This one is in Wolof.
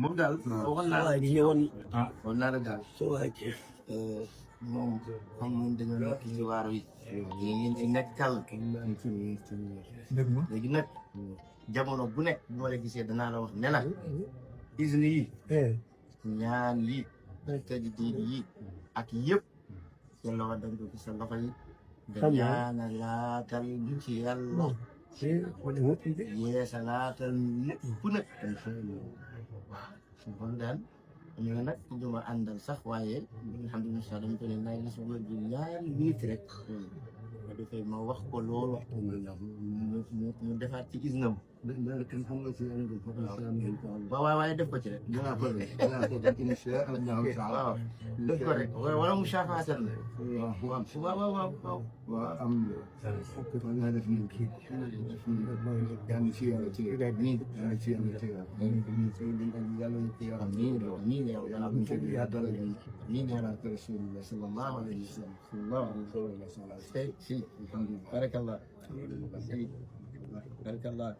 moom daal. waxoon naa la ñëwoon. waxoon naa la daal. soo wàccee. moom xam nga dañoo nekk ci waar wi. ngeen ci nekk kàll. léegi nag jamono bu nekk bu ma la gisee danaa la wax ne la. usine yi. ñaan yi. tëj yi ak yëpp. seen loxo dañ ko gis sa loxo yi. xam nga ñaanalaatal ñu ci yàlla. yeesalaatal lépp nag. waaw kon daal ñu ne nag ñu ma àndal sax waaye alhamdulilah dama ko ne naa gis góor gi ñaari minute rek. ma defee ma wax ko loolu. mu defaat ci isnam. waaw waaye def ko ci rek. waaw def ko rek wala mu saafaatal la. waaw am na def ni kii yaa ngi ci yàlla ci yaa ngi ci yàlla ci yàlla amiin yàlla rasulullah sallallahu alayhi wa sallam barakallah barakallah